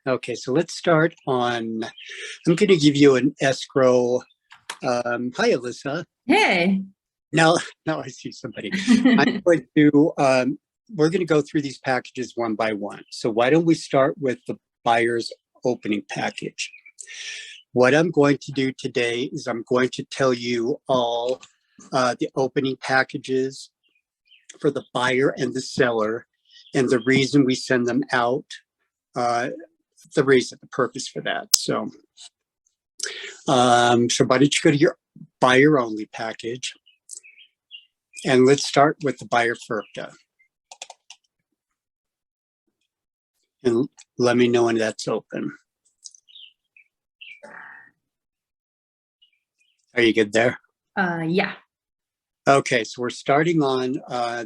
Okay, so let's start on, I'm going to give you an escrow. Hi, Alyssa. Hey. Now, now I see somebody. I'm going to, we're going to go through these packages one by one. So why don't we start with the buyer's opening package? What I'm going to do today is I'm going to tell you all the opening packages for the buyer and the seller and the reason we send them out, the purpose for that. So why don't you go to your buyer only package, and let's start with the buyer FERPTA. And let me know when that's open. Are you good there? Yeah. Okay, so we're starting on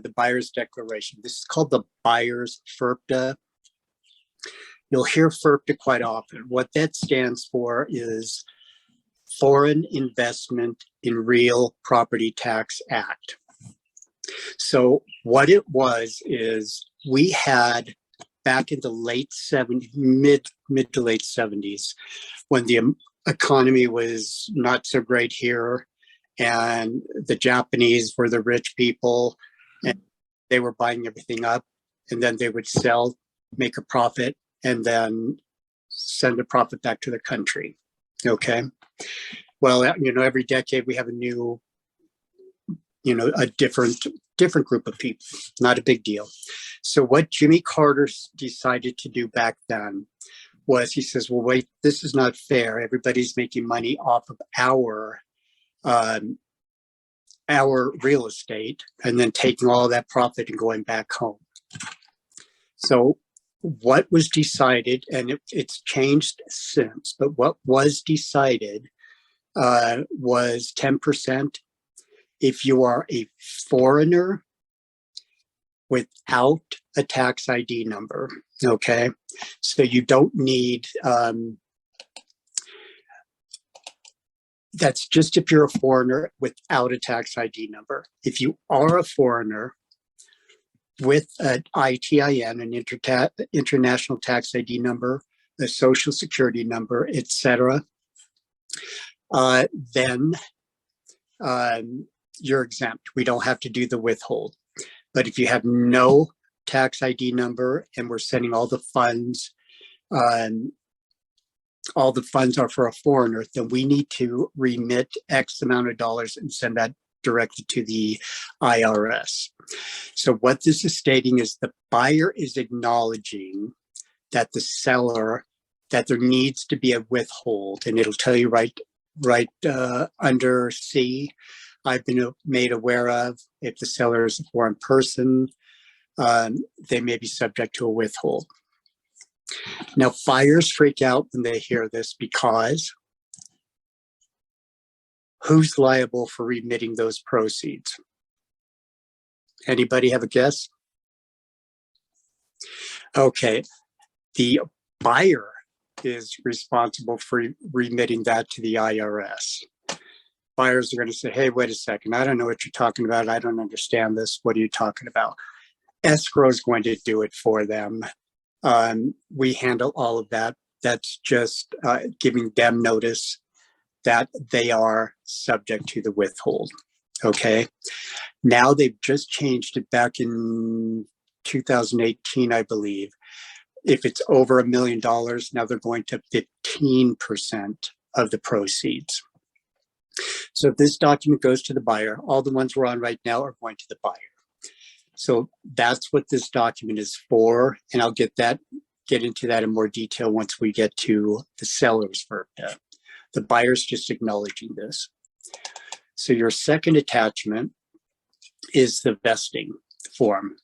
the buyer's declaration. This is called the buyer's FERPTA. You'll hear FERPTA quite often. What that stands for is Foreign Investment in Real Property Tax Act. So what it was is we had back in the late 70s, mid to late 70s, when the economy was not so great here, and the Japanese were the rich people, and they were buying everything up, and then they would sell, make a profit, and then send the profit back to the country. Okay. Well, every decade we have a new, a different group of people. Not a big deal. So what Jimmy Carter decided to do back then was he says, well, wait, this is not fair. Everybody's making money off of our real estate and then taking all that profit and going back home. So what was decided, and it's changed since, but what was decided was 10% if you are a foreigner without a tax ID number. Okay, so you don't need, that's just if you're a foreigner without a tax ID number. If you are a foreigner with an ITIN, an international tax ID number, a social security number, etc., then you're exempt. We don't have to do the withhold. But if you have no tax ID number and we're sending all the funds are for a foreigner, then we need to remit X amount of dollars and send that directly to the IRS. So what this is stating is the buyer is acknowledging that the seller, that there needs to be a withhold, and it'll tell you right under C. I've been made aware of if the seller is a foreign person, they may be subject to a withhold. Now, buyers freak out when they hear this because who's liable for remitting those proceeds? Anybody have a guess? Okay, the buyer is responsible for remitting that to the IRS. Buyers are going to say, hey, wait a second, I don't know what you're talking about. I don't understand this. What are you talking about? Escrow is going to do it for them. We handle all of that. That's just giving them notice that they are subject to the withhold. Okay. Now they've just changed it back in 2018, I believe. If it's over $1 million, now they're going to 15% of the proceeds. So if this document goes to the buyer, all the ones we're on right now are going to the buyer. So that's what this document is for, and I'll get into that in more detail once we get to the seller's FERPTA. The buyer's just acknowledging this. So your second attachment is the vesting form.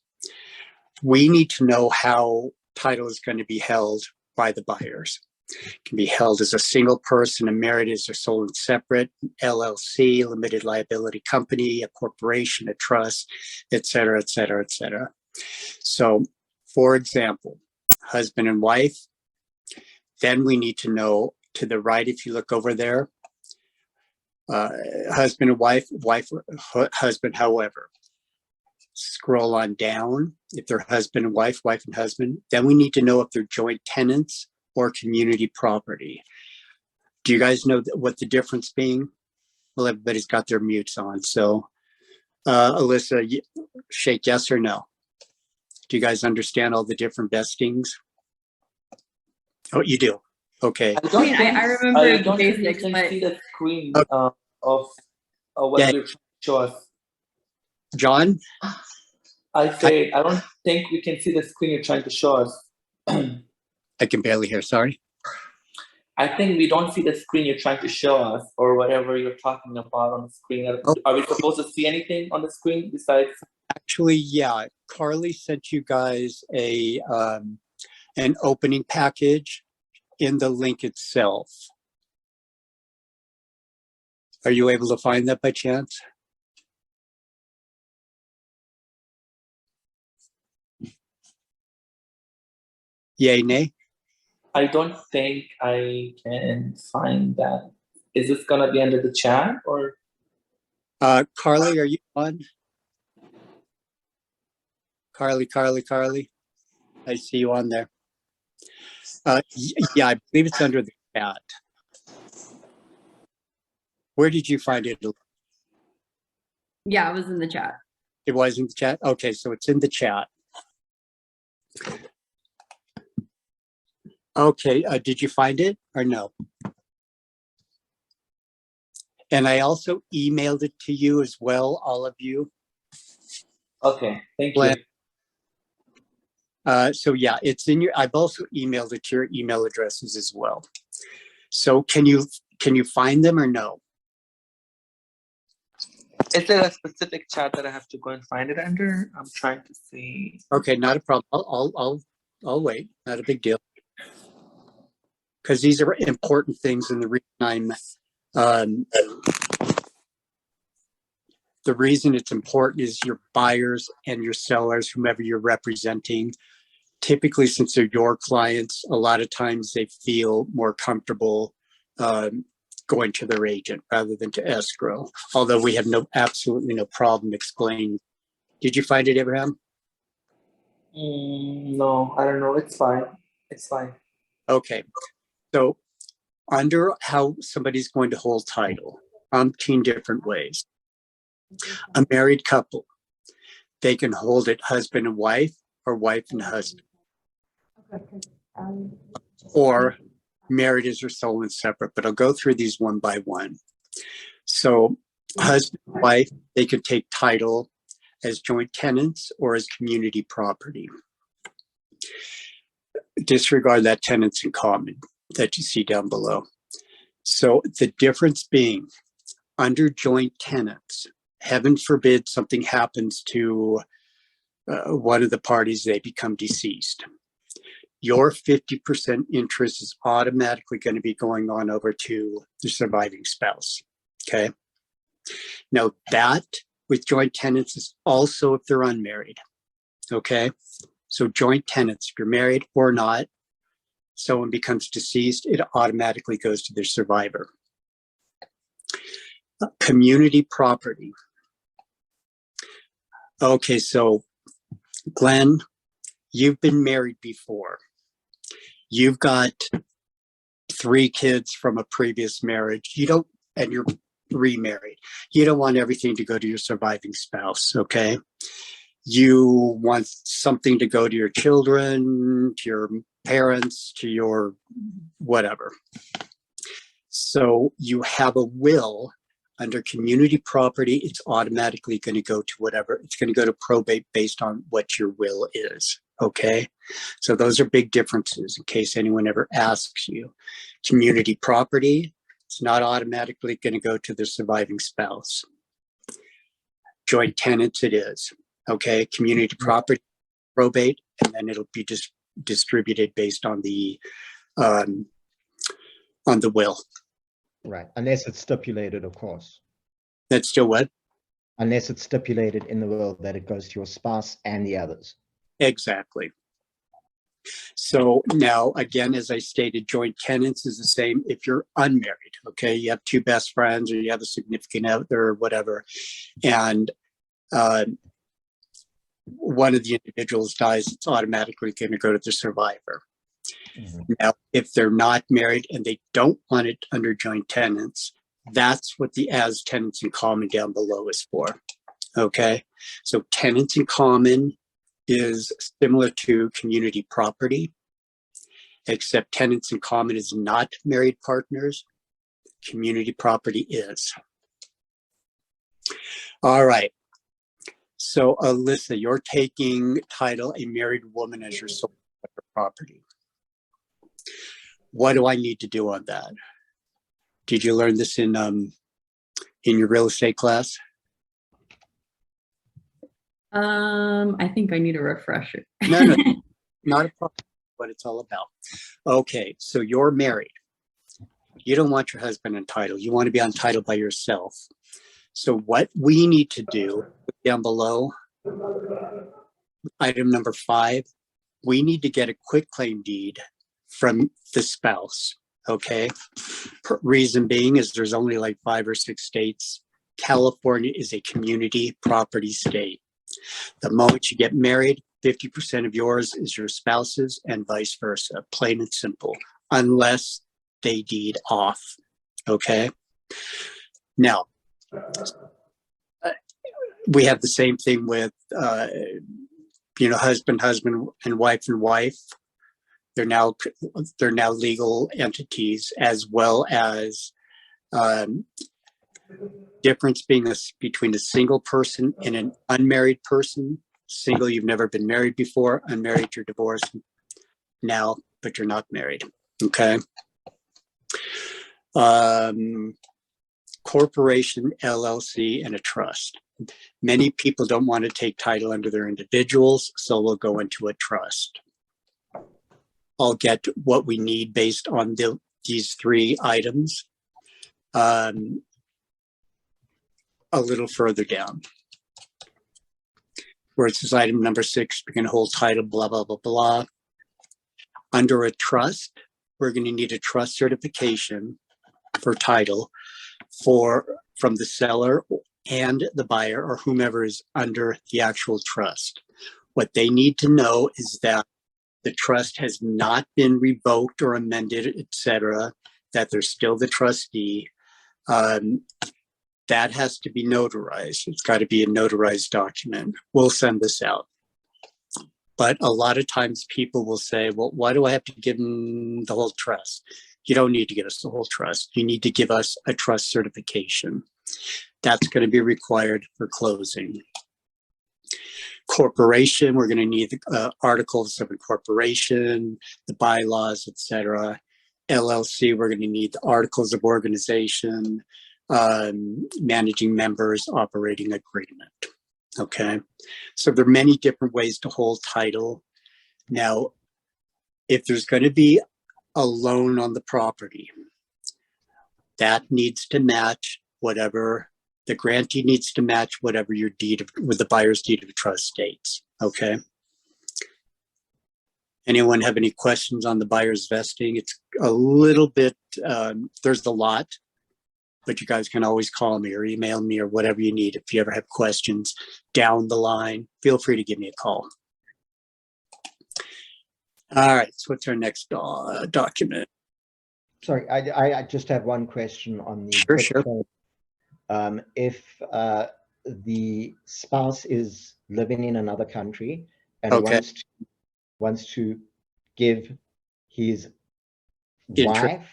We need to know how title is going to be held by the buyers. It can be held as a single person, a married as a sole and separate, LLC, limited liability company, a corporation, a trust, et cetera, et cetera, et cetera. So, for example, husband and wife, then we need to know to the right, if you look over there, husband and wife, husband, however. Scroll on down, if they're husband and wife and husband, then we need to know if they're joint tenants or community property. Do you guys know what the difference being? Well, everybody's got their mutes on. So, Alyssa, shake yes or no. Do you guys understand all the different vestings? Oh, you do. Okay. I remember I the don't think basics, you can but see the screen Okay. of what Yeah. you're trying to show us. John? I say I don't think we can see the screen you're trying to show us. I can barely hear, sorry. I think we don't see the screen you're trying to show us, or whatever you're talking about on the screen. Oh. Are we supposed to see anything on the screen besides? Actually, yeah. Carly sent you guys an opening package in the link itself. Are you able to find that by chance? Yay, nay? I don't think I can find that. Is this gonna be under the chat or? Carly, are you on? Carly. I see you on there. Yeah, I believe it's under the chat. Where did you find it? yeah, it was in the chat. It was in the chat? Okay, so it's in the chat. Okay, did you find it or no? And I also emailed it to you as well, all of you. Okay, thank you. So yeah, it's in your, I've also emailed it to your email addresses as well. So can you find them or no? Is there a specific chat that I have to go and find it under? I'm trying to see. Okay, not a problem. I'll wait. Not a big deal. Because these are important things, and the reason the reason it's important is your buyers and your sellers, whomever you're representing. Typically, since they're your clients, a lot of times they feel more comfortable going to their agent rather than to escrow. Although we have absolutely no problem explaining. Did you find it, Abraham? No, I don't know. It's fine. It's fine. Okay. So under how somebody's going to hold title, 10 different ways. A married couple, they can hold it husband and wife or wife and husband. Or married as their sole and separate, but I'll go through these one by one. So husband and wife, they could take title as joint tenants or as community property. Disregard that tenants in common that you see down below. So the difference being under joint tenants, heaven forbid something happens to one of the parties, they become deceased. Your 50% interest is automatically going to be going on over to the surviving spouse. Okay. Now that with joint tenants is also if they're unmarried. Okay. So joint tenants, if you're married or not, someone becomes deceased, it automatically goes to their survivor. Community property. Okay, so Glenn, you've been married before. You've got 3 kids from a previous marriage. You don't, and you're remarried. You don't want everything to go to your surviving spouse, okay? You want something to go to your children, to your parents, to your whatever. So you have a will. Under community property, it's automatically going to go to whatever. It's going to go to probate based on what your will is. Okay. So those are big differences in case anyone ever asks you. Community property, it's not automatically going to go to the surviving spouse. Joint tenants, it is. Okay. Community property, probate, and then it'll be just distributed based on the will. Right, unless it's stipulated, of course. That's still what? Unless it's stipulated in the will that it goes to your spouse and the others. Exactly. So now, again, as I stated, joint tenants is the same if you're unmarried, okay? You have 2 best friends or you have a significant other or whatever, and one of the individuals dies, it's automatically going to go to the survivor. Now, if they're not married and they don't want it under joint tenants, that's what the as tenants in common down below is for. Okay, so tenants in common is similar to community property, except tenants in common is not married partners. Community property is. All right. So Alyssa, you're taking title a married woman as your sole property. What do I need to do on that? Did you learn this in your real estate class? I think I need a refresher. No, not a problem. What it's all about. Okay, so you're married. You don't want your husband entitled. You want to be entitled by yourself. So what we need to do down below, item number 5, we need to get a quitclaim deed from the spouse. Okay. Reason being is there's only like 5 or 6 states. California is a community property state. The moment you get married, 50% of yours is your spouse's and vice versa, plain and simple, unless they deed off. Okay. Now, we have the same thing with, husband, and wife. They're now legal entities, as well as difference being between a single person and an unmarried person. Single, you've never been married before. Unmarried, you're divorced now, but you're not married. Okay. Corporation, LLC, and a trust. Many people don't want to take title under their individuals, so we'll go into a trust. I'll get what we need based on these 3 items a little further down, where it says item number 6, we can hold title, blah, blah, blah, blah. Under a trust, we're going to need a trust certification for title from the seller and the buyer or whomever is under the actual trust. What they need to know is that the trust has not been revoked or amended, etc., that they're still the trustee. That has to be notarized. It's got to be a notarized document. We'll send this out. But a lot of times people will say, well, why do I have to give them the whole trust? You don't need to give us the whole trust. You need to give us a trust certification. That's going to be required for closing. Corporation, we're going to need the articles of incorporation, the bylaws, etc. LLC, we're going to need the articles of organization, managing members, operating agreement. Okay, so there are many different ways to hold title. Now, if there's going to be a loan on the property, that needs to match whatever the grantee needs to match whatever your with the buyer's deed of trust states. Okay. Anyone have any questions on the buyer's vesting? It's a little bit, there's a lot, but you guys can always call me or email me or whatever you need. If you ever have questions down the line, feel free to give me a call. All right, so what's our next document? Sorry, I just have one question on the Sure. If the spouse is living in another country and Okay. wants to give his wife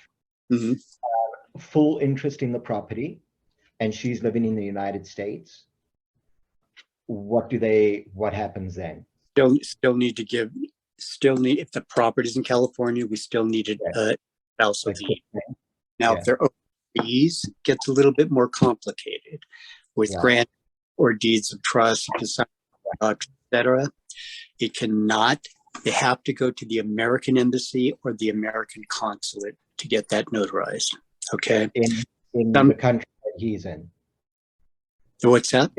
full interest in the property, and she's living in the United States, what happens then? Still need to give. If the property's in California, we still need a spousal deed. Now, if they're overseas, it gets a little bit more complicated with grant or deeds of trust, etc. It cannot. They have to go to the American embassy or the American consulate to get that notarized. Okay. In the country that he's in. What's that?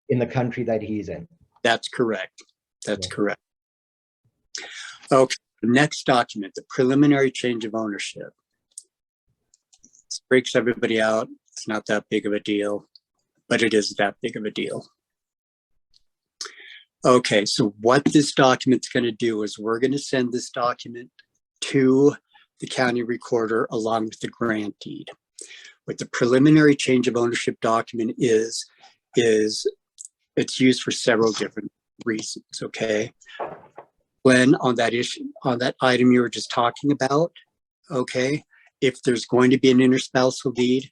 In the country that he's in. That's correct. That's correct. Okay. The next document, the preliminary change of ownership. This freaks everybody out. It's not that big of a deal, but it is that big of a deal. Okay, so what this document's going to do is we're going to send this document to the county recorder along with the grant deed. What the preliminary change of ownership document is it's used for several different reasons, okay? When on that issue, on that item you were just talking about, okay, if there's going to be an interspousal deed,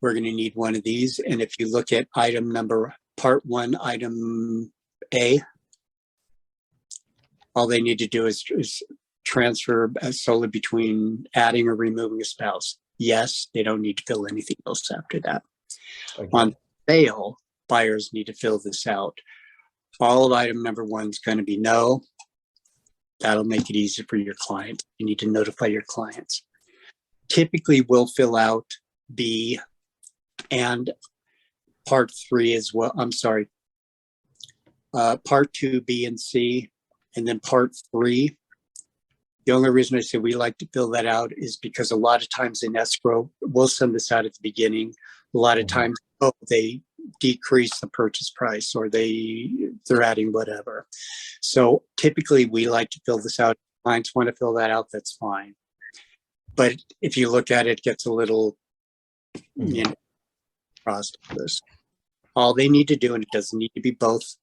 we're going to need one of these. And if you look at item number, part 1, item A, all they need to do is transfer solely between adding or removing a spouse. Yes, they don't need to fill anything else after that. Okay. On sale, buyers need to fill this out. All of item number 1 is going to be no. That'll make it easy for your client. You need to notify your clients. Typically, we'll fill out B and part 3 as well. I'm sorry. Part 2, B and C, and then part 3. The only reason I say we like to fill that out is because a lot of times in escrow, we'll send this out at the beginning. A lot of times, they decrease the purchase price or they're adding whatever. So typically we like to fill this out. Clients want to fill that out, that's fine. But if you look at it, it gets a little, you know, process. All they need to do, and it doesn't need to be both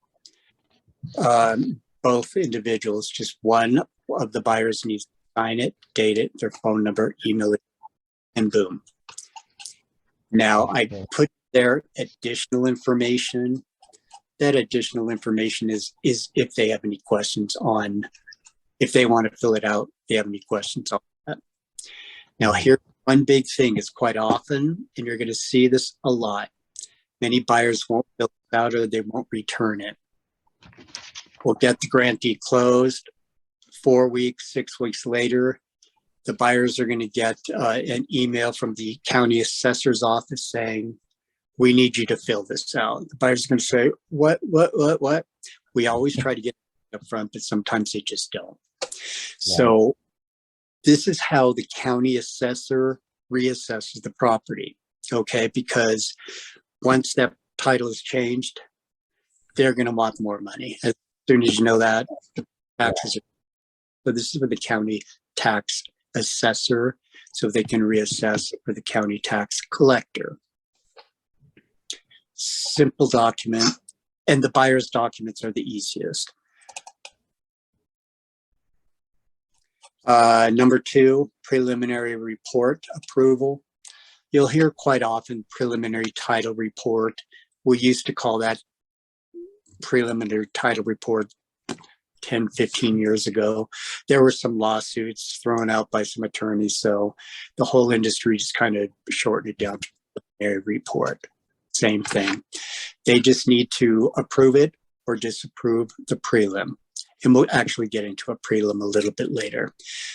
individuals, just one of the buyers needs to sign it, date it, their phone number, email it, and boom. Now I put their additional information. That additional information is if they have any questions on, if they want to fill it out, they have any questions on that. Now here's one big thing is quite often, and you're going to see this a lot, many buyers won't fill it out or they won't return it. We'll get the grantee closed 4 weeks, 6 weeks later. The buyers are going to get an email from the county assessor's office saying, we need you to fill this out. The buyer's going to say, what? We always try to get it up front, but sometimes they just don't. Yeah. So this is how the county assessor reassesses the property, okay? Because once that title is changed, they're going to want more money. As soon as you know that, the taxes are. So this is for the county tax assessor, so they can reassess for the county tax collector. Simple document, and the buyer's documents are the easiest. Number 2, preliminary report approval. You'll hear quite often preliminary title report. We used to call that preliminary title report 10, 15 years ago. There were some lawsuits thrown out by some attorneys, so the whole industry just kind of shortened it down to preliminary report. Same thing. They just need to approve it or disapprove the prelim. And we'll actually get into a prelim a little bit later.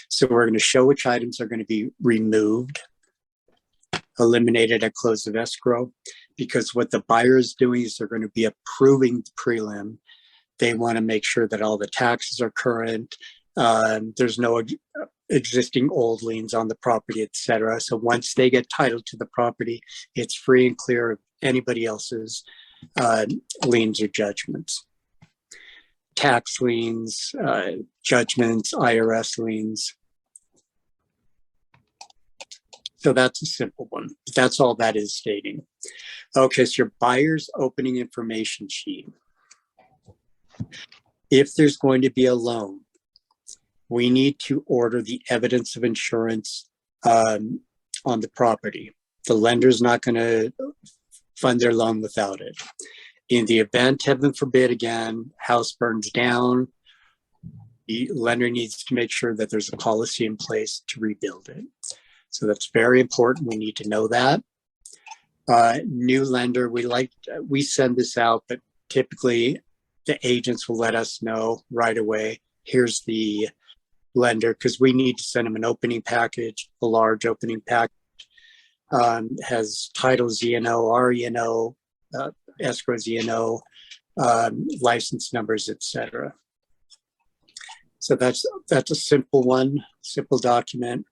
So we're going to show which items are going to be removed, eliminated at close of escrow, because what the buyer is doing is they're going to be approving the prelim. They want to make sure that all the taxes are current. There's no existing old liens on the property, etc. So once they get title to the property, it's free and clear of anybody else's liens or judgments. Tax liens, judgments, IRS liens. So that's a simple one. That's all that is stating. Okay, so your buyer's opening information sheet. If there's going to be a loan, we need to order the evidence of insurance on the property. The lender's not going to fund their loan without it. In the event, heaven forbid, again, house burns down, the lender needs to make sure that there's a policy in place to rebuild it. So that's very important. We need to know that. New lender, we send this out, but typically the agents will let us know right away. Here's the lender, because we need to send them an opening package, a large opening package. Has title Z&O, RE&O, escrow Z&O, license numbers, etc. So that's a simple one, simple document.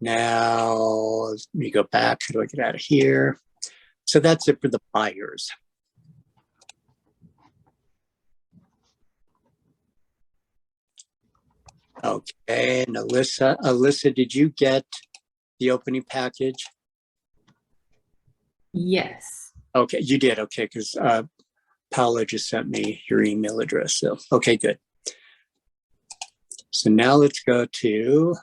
Now, let me go back. How do I get out of here? So that's it for the buyers. Okay, and Alyssa, did you get the opening package? Yes. Okay, you did. Okay, because Paula just sent me your email address. So, okay, good. So now let's go to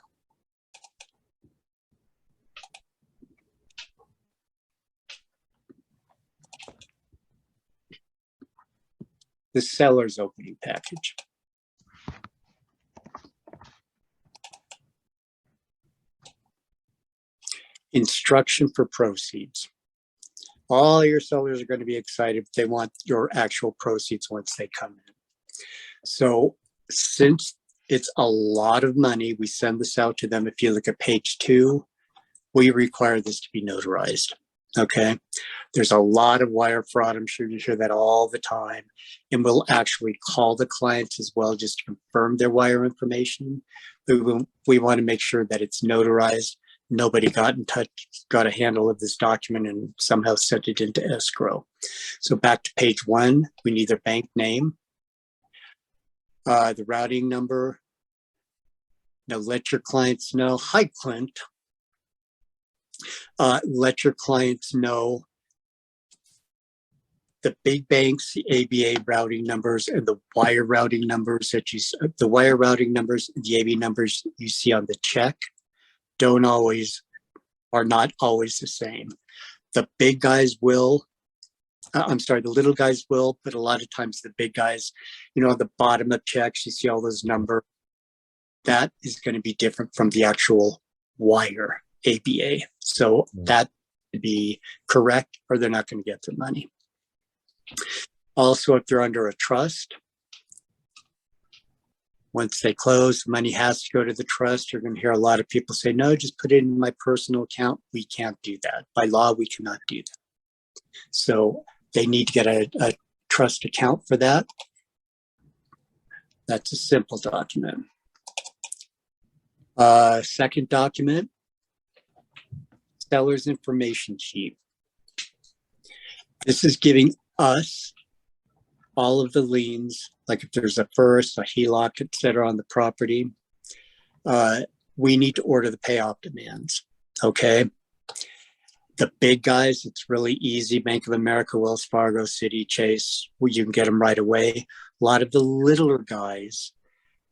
the seller's opening package. Instruction for proceeds. All your sellers are going to be excited if they want your actual proceeds once they come in. So since it's a lot of money, we send this out to them. If you look at page 2, we require this to be notarized. Okay. There's a lot of wire fraud. I'm sure you hear that all the time. And we'll actually call the clients as well just to confirm their wire information. We want to make sure that it's notarized. Nobody got in touch, got a handle of this document and somehow sent it into escrow. So back to page 1, we need their bank name, the routing number. Now let your clients know, hi Clint, let your clients know the big banks, the ABA routing numbers, and the wire routing numbers that the wire routing numbers, the ABA numbers you see on the check are not always the same. The big guys will, the little guys will, but a lot of times the big guys, on the bottom of checks, you see all those numbers. That is going to be different from the actual wire ABA. So that would be correct, or they're not going to get their money. Also, if they're under a trust, once they close, the money has to go to the trust. You're going to hear a lot of people say, no, just put it in my personal account. We can't do that. By law, we cannot do that. So they need to get a trust account for that. That's a simple document. Second document, seller's information sheet. This is giving us all of the liens, like if there's a first, a HELOC, et cetera, on the property. We need to order the payoff demands, okay? The big guys, it's really easy. Bank of America, Wells Fargo, Citi, Chase, you can get them right away. A lot of the littler guys,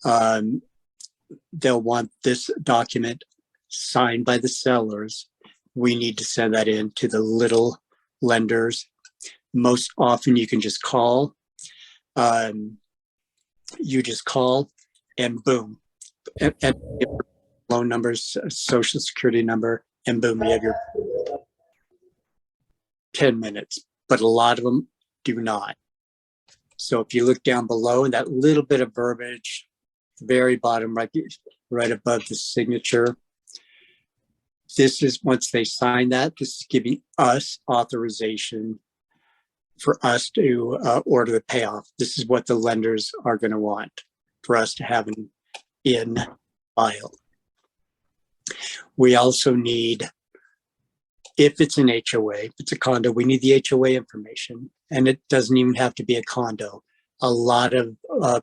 they'll want this document signed by the sellers. We need to send that in to the little lenders. Most often you can just call. You just call and boom. And loan numbers, social security number, and boom, you have your 10 minutes. But a lot of them do not. So if you look down below in that little bit of verbiage, very bottom, right above the signature, this is, once they sign that, this is giving us authorization for us to order the payoff. This is what the lenders are going to want for us to have in file. We also need, if it's an HOA, if it's a condo, we need the HOA information. And it doesn't even have to be a condo. A lot of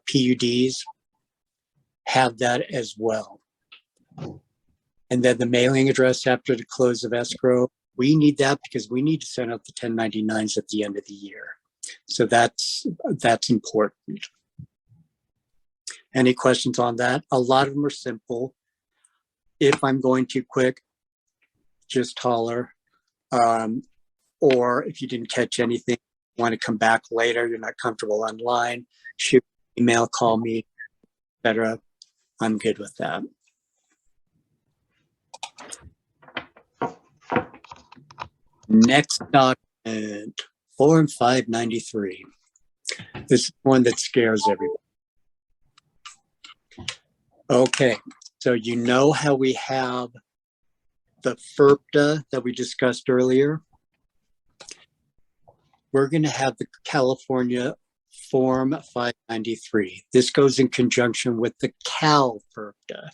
PUDs have that as well. And then the mailing address after the close of escrow, we need that because we need to send out the 1099s at the end of the year. So that's important. Any questions on that? A lot of them are simple. If I'm going too quick, just holler. Or if you didn't catch anything, want to come back later, you're not comfortable online, shoot me an email, call me, etc. I'm good with that. Next document, Form 593. This is one that scares everyone. Okay, so you know how we have the FERPTA that we discussed earlier? We're going to have the California Form 593. This goes in conjunction with the Cal FERPTA.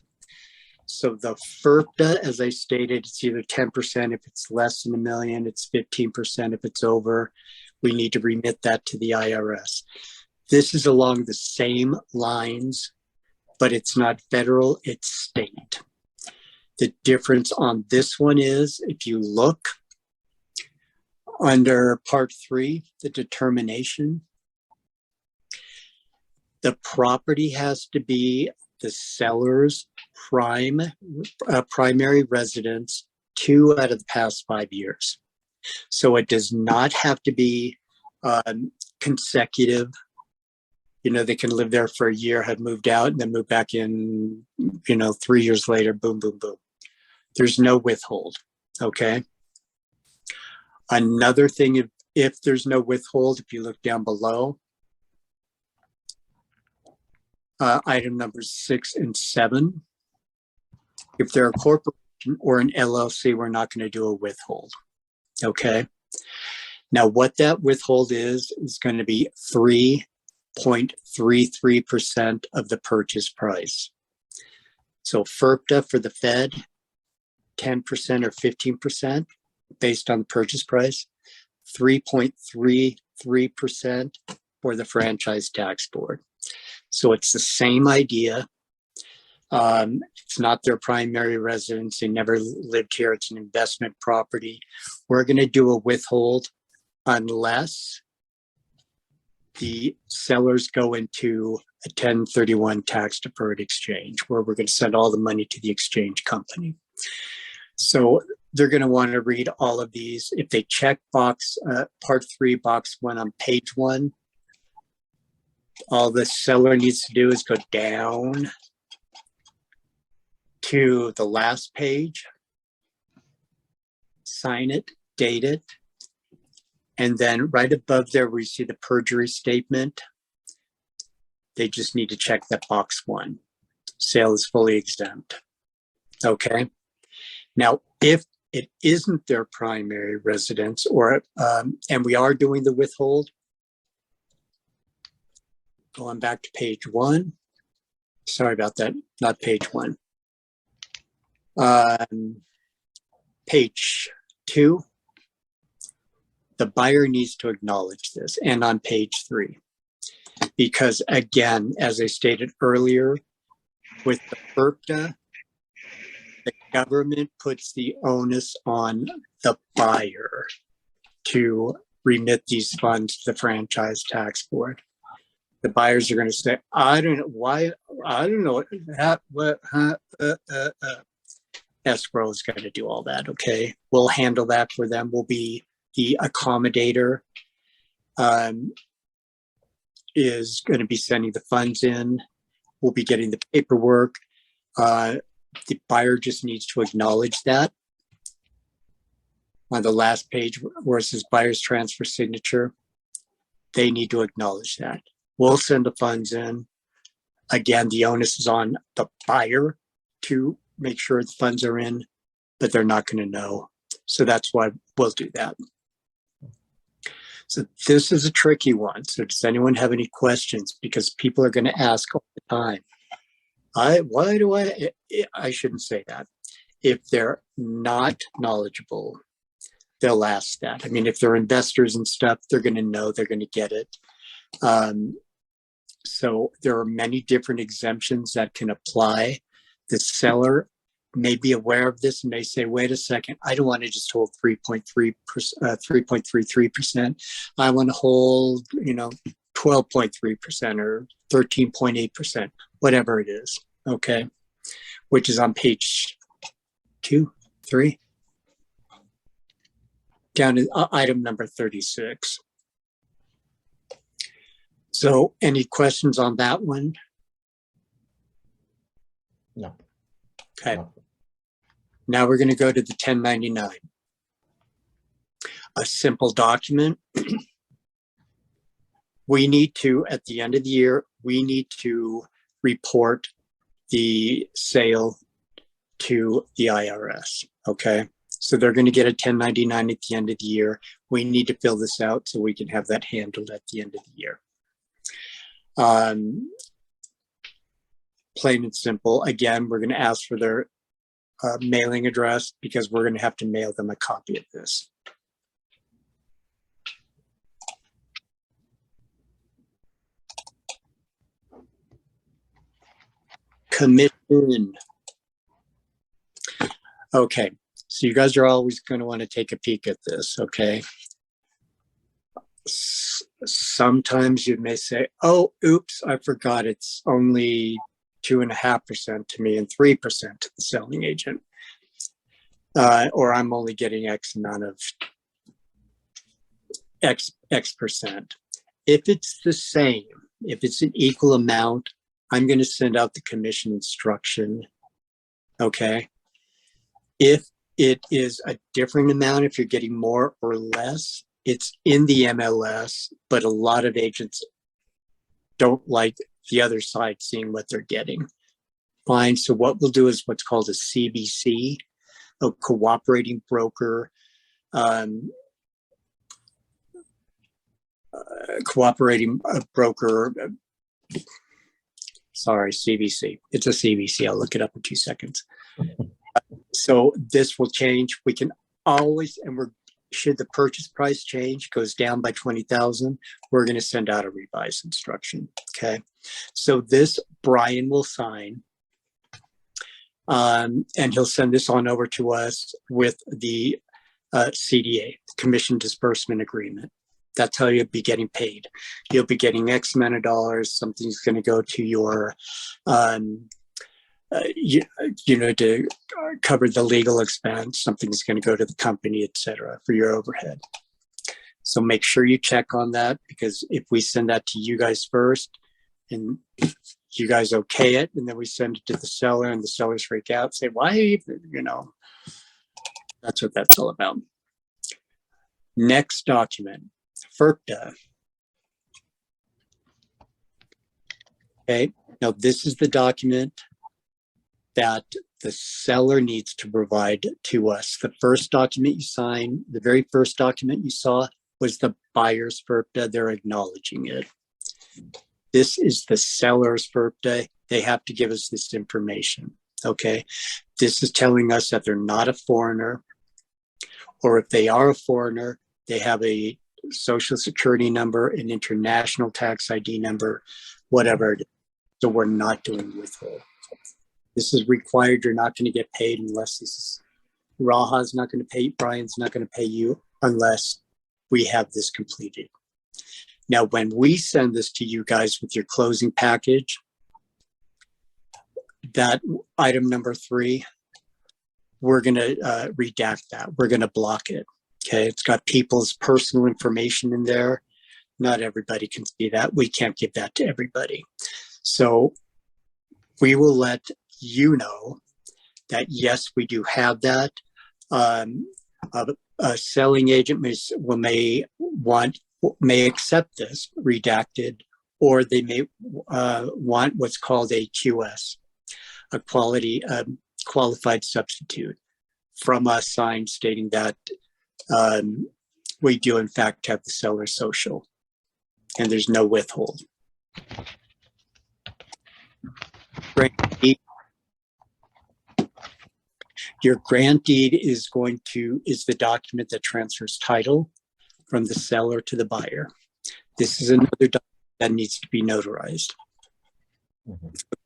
So the FERPTA, as I stated, it's either 10%. If it's less than $1 million, it's 15%. If it's over, we need to remit that to the IRS. This is along the same lines but it's not federal, it's state. The difference on this one is, if you look under Part 3, the determination, the property has to be the seller's primary residence 2 out of the past 5 years. So it does not have to be consecutive. You know, they can live there for a year, have moved out, and then move back in, 3 years later, boom, boom, boom. There's no withhold, okay? Another thing, if there's no withhold, if you look down below, item numbers 6 and 7, if they're a corporation or an LLC, we're not going to do a withhold, okay? Now, what that withhold is going to be 3.33% of the purchase price. So FERPTA for the Fed, 10% or 15% based on the purchase price, 3.33% for the Franchise Tax Board. So it's the same idea. It's not their primary residence. They never lived here. It's an investment property. We're going to do a withhold unless the sellers go into a 1031 tax deferred exchange, where we're going to send all the money to the exchange company. So they're going to want to read all of these. If they check box Part 3, box 1 on page 1, all the seller needs to do is go down to the last page, sign it, date it, and then right above there where you see the perjury statement, they just need to check that box 1. Sale is fully exempt. Okay. Now, if it isn't their primary residence, or and we are doing the withhold, going back to page 1. Sorry about that, not page 1. Page 2. The buyer needs to acknowledge this, and on page 3. Because again, as I stated earlier, with the FERPTA, the government puts the onus on the buyer to remit these funds to the Franchise Tax Board. The buyers are going to say, I don't know why, I don't know what, Escrow is going to do all that, okay? We'll handle that for them. We'll be the accommodator, is going to be sending the funds in. We'll be getting the paperwork. The buyer just needs to acknowledge that. On the last page where it says buyer's transfer signature, they need to acknowledge that. We'll send the funds in. Again, the onus is on the buyer to make sure the funds are in, but they're not going to know. So that's why we'll do that. So this is a tricky one. So does anyone have any questions? Because people are going to ask all the time. I shouldn't say that. If they're not knowledgeable, they'll ask that. I mean, if they're investors and stuff, they're going to know, they're going to get it. So there are many different exemptions that can apply. The seller may be aware of this and may say, wait a second, I don't want to just hold 3.33%. I want to hold, 12.3% or 13.8%, whatever it is, okay? Which is on page 2, 3, down to item number 36. So any questions on that one? No. Okay. No. Now we're going to go to the 1099. A simple document. We need to, at the end of the year, we need to report the sale to the IRS, okay? So they're going to get a 1099 at the end of the year. We need to fill this out so we can have that handled at the end of the year. Plain and simple. Again, we're going to ask for their mailing address because we're going to have to mail them a copy of this. Commission. Okay, so you guys are always going to want to take a peek at this, okay? Sometimes you may say, oh, oops, I forgot it's only 2.5% to me and 3% to the selling agent. Or I'm only getting X amount of X percent. If it's the same, if it's an equal amount, I'm going to send out the commission instruction, okay? If it is a different amount, if you're getting more or less, it's in the MLS, but a lot of agents don't like the other side seeing what they're getting. Fine, so what we'll do is what's called a CBC, a cooperating broker, sorry, CBC. It's a CBC. I'll look it up in 2 seconds. So this will change. We can always, and should the purchase price change, goes down by 20,000, we're going to send out a revised instruction. Okay. So this Brian will sign, and he'll send this on over to us with the CDA, Commission Disbursement Agreement. That's how you'll be getting paid. You'll be getting X amount of dollars. Something's going to go to your, to cover the legal expense. Something's going to go to the company, etc., for your overhead. So make sure you check on that, because if we send that to you guys first and you guys okay it, and then we send it to the seller and the sellers freak out, say, why, that's what that's all about. Next document, FERPTA. Okay, now this is the document that the seller needs to provide to us. The first document you sign, the very first document you saw was the buyer's FERPTA. They're acknowledging it. This is the seller's FERPTA. They have to give us this information, okay? This is telling us that they're not a foreigner, or if they are a foreigner, they have a social security number, an international tax ID number, whatever it is. So we're not doing withhold. This is required. You're not going to get paid unless this is, Raha's not going to pay, Brian's not going to pay you unless we have this completed. Now, when we send this to you guys with your closing package, that item number 3, we're going to redact that. We're going to block it. Okay, it's got people's personal information in there. Not everybody can see that. We can't give that to everybody. So we will let you know that, yes, we do have that. A selling agent may accept this redacted, or they may want what's called a QS, a qualified substitute, from us signed stating that we do in fact have the seller's social and there's no withhold. Your grant deed is the document that transfers title from the seller to the buyer. This is another document that needs to be notarized.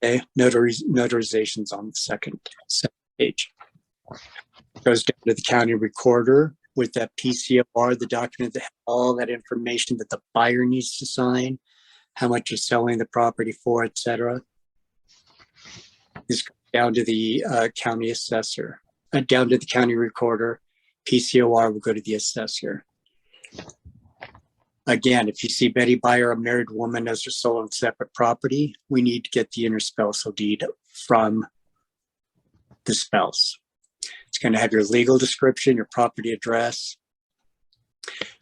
Okay, notarization's on the second page. It goes down to the county recorder with that PCOR, the document that has all that information that the buyer needs to sign, how much you're selling the property for, etc. This goes down to the county assessor, down to the county recorder. PCOR will go to the assessor. Again, if you see Betty Buyer, a married woman, as her sole and separate property, we need to get the interspousal deed from the spouse. It's going to have your legal description, your property address.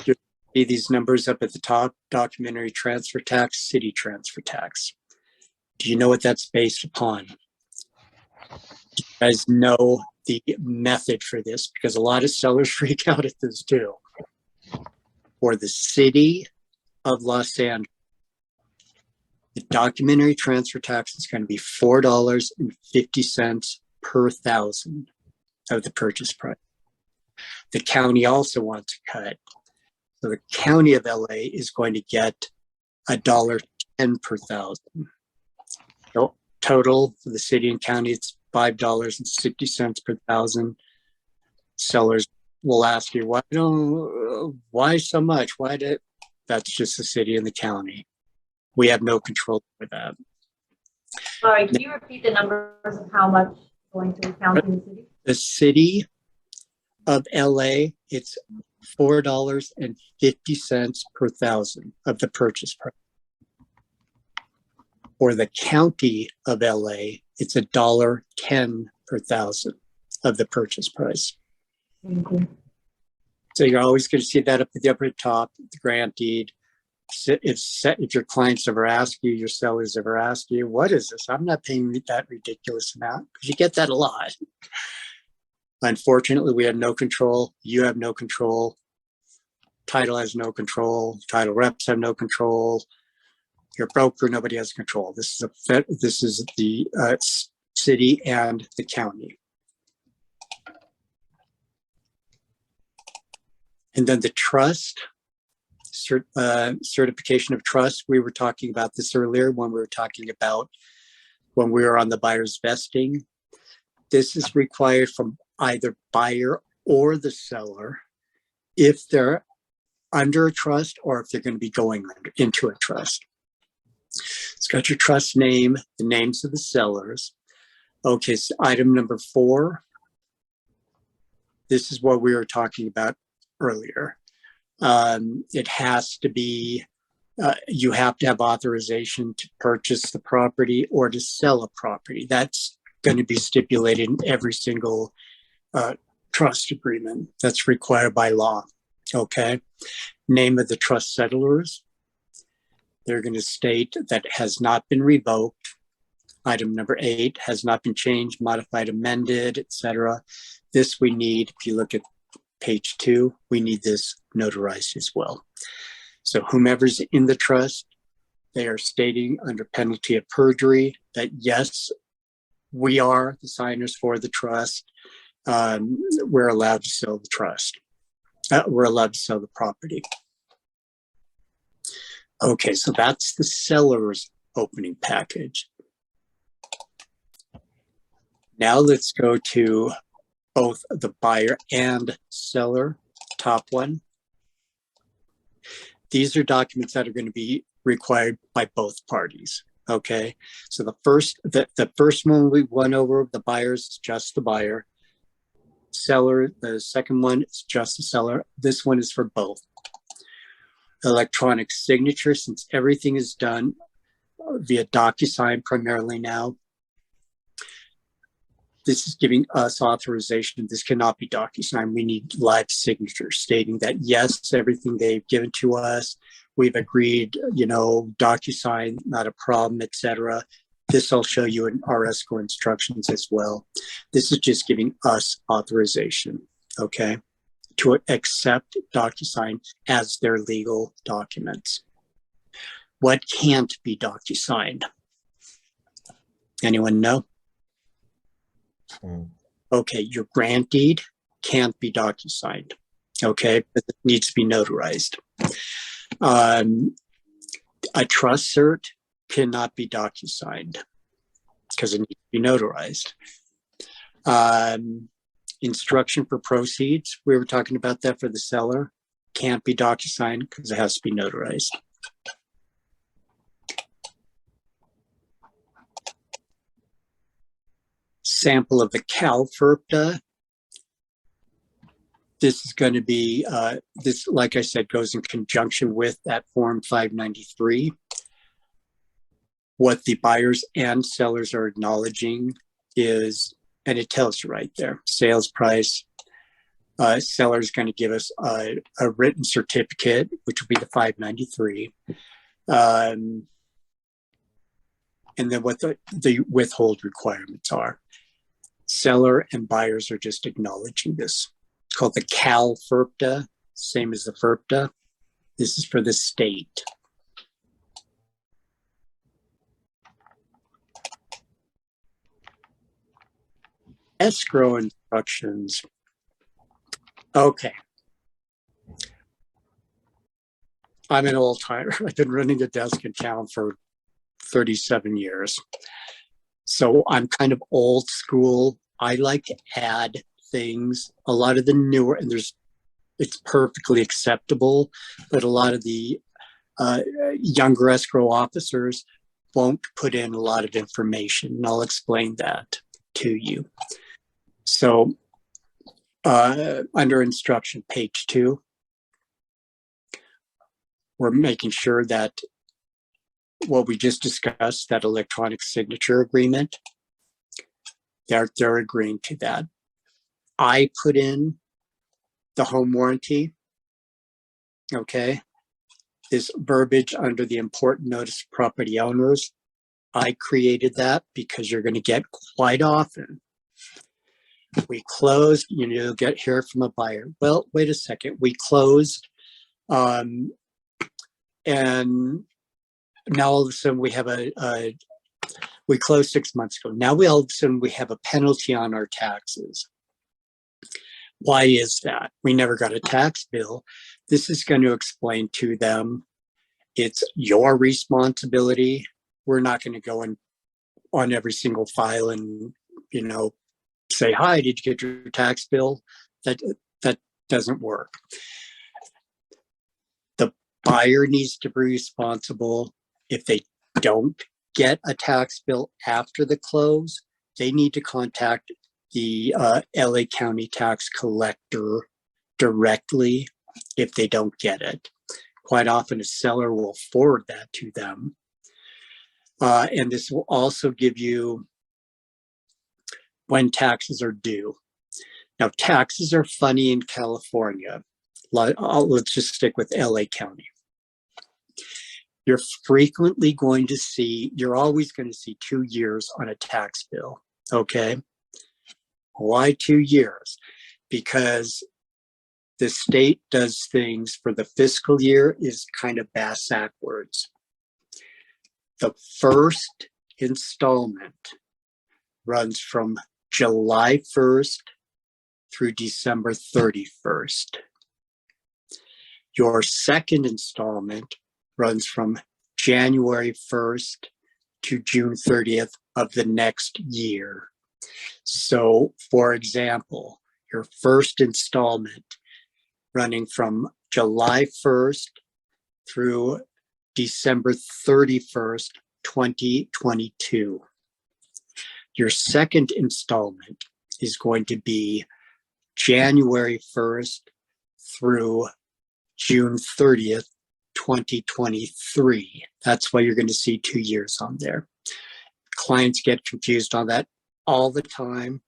You'll see these numbers up at the top: documentary transfer tax, city transfer tax. Do you know what that's based upon? Do you guys know the method for this? Because a lot of sellers freak out at this too. For the city of Los Angeles, the documentary transfer tax is going to be $4.50 per thousand of the purchase price. The county also wants a cut. So the county of LA is going to get $1.10 per thousand. So Total for the city and county, it's $5.60 per thousand. Sellers will ask you, why so much? That's just the city and the county. We have no control over that. Sorry, can you repeat the numbers of how much going to the county and the city? The city of LA, it's $4.50 per thousand of the purchase price. For the county of LA, it's $1.10 per thousand of the purchase price. Thank you. So you're always going to see that up at the upper top, the grantee. If your clients ever ask you, your sellers ever ask you, what is this? I'm not paying that ridiculous amount, because you get that a lot. Unfortunately, we have no control. You have no control. Title has no control. Title reps have no control. Your broker, nobody has control. This is the city and the county. And then the trust, certification of trust. We were talking about this earlier when we were on the buyer's vesting. This is required from either buyer or the seller if they're under a trust or if they're going to be going into a trust. It's got your trust name, the names of the sellers. Okay, so item number 4. This is what we were talking about earlier. It has to be, you have to have authorization to purchase the property or to sell a property. That's going to be stipulated in every single trust agreement that's required by law. Okay. Name of the trust settlers. They're going to state that it has not been revoked. Item number 8 has not been changed, modified, amended, etc. This we need, if you look at page 2, we need this notarized as well. So whomever's in the trust, they are stating under penalty of perjury that yes, we are the signers for the trust. We're allowed to sell the trust. We're allowed to sell the property. Okay, so that's the seller's opening package. Now let's go to both the buyer and seller, top one. These are documents that are going to be required by both parties. Okay, so the first one we went over, the buyers, is just the buyer. Seller, the second one is just the seller. This one is for both. Electronic signature, since everything is done via DocuSign primarily now. This is giving us authorization. This cannot be DocuSign. We need live signature stating that yes, everything they've given to us, we've agreed, DocuSign, not a problem, etc. This I'll show you in our escrow instructions as well. This is just giving us authorization, okay, to accept DocuSign as their legal documents. What can't be DocuSigned? Anyone know? Okay, your grant deed can't be DocuSigned, okay, but it needs to be notarized. A trust cert cannot be DocuSigned because it needs to be notarized. Instruction for proceeds, we were talking about that for the seller, can't be DocuSigned because it has to be notarized. Sample of the CalFIRPTA. This is going to be, this, like I said, goes in conjunction with that Form 593. What the buyers and sellers are acknowledging is, and it tells you right there, sales price. Seller is going to give us a written certificate, which will be the 593. And then what the withhold requirements are. Seller and buyers are just acknowledging this. It's called the CalFIRPTA, same as the FIRPTA. This is for the state. Escrow instructions. Okay. I'm an old timer. I've been running a desk in town for 37 years. So I'm kind of old school. I like to add things. A lot of the newer, and it's perfectly acceptable, but a lot of the younger escrow officers won't put in a lot of information, and I'll explain that to you. So under instruction, page 2, we're making sure that what we just discussed, that electronic signature agreement, they're agreeing to that. I put in the home warranty, okay? This verbiage under the important notice of property owners. I created that because you're going to get quite often. We closed, you'll hear from a buyer. Well, wait a second, we closed, and now all of a sudden we have we closed 6 months ago. Now all of a sudden we have a penalty on our taxes. Why is that? We never got a tax bill. This is going to explain to them, it's your responsibility. We're not going to go in on every single file and, say, hi, did you get your tax bill? That doesn't work. The buyer needs to be responsible. If they don't get a tax bill after the close, they need to contact the LA County tax collector directly if they don't get it. Quite often a seller will forward that to them. And this will also give you when taxes are due. Now, taxes are funny in California. Let's just stick with LA County. You're always going to see 2 years on a tax bill, okay? Why 2 years? Because the state does things for the fiscal year is kind of backwards. The first installment runs from July 1st through December 31st. Your second installment runs from January 1st to June 30th of the next year. So, for example, your first installment running from July 1st through December 31st, 2022. Your second installment is going to be January 1st through June 30th, 2023. That's why you're going to see 2 years on there. Clients get confused on that all the time.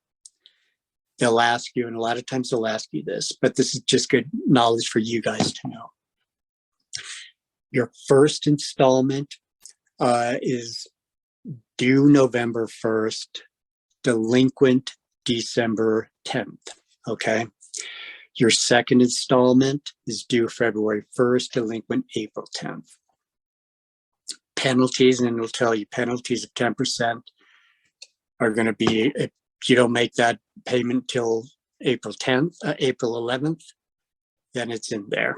They'll ask you, and a lot of times they'll ask you this, but this is just good knowledge for you guys to know. Your first installment is due November 1st, delinquent December 10th, okay? Your second installment is due February 1st, delinquent April 10th. Penalties, and it'll tell you penalties of 10% are going to be, if you don't make that payment till April 11th, then it's in there.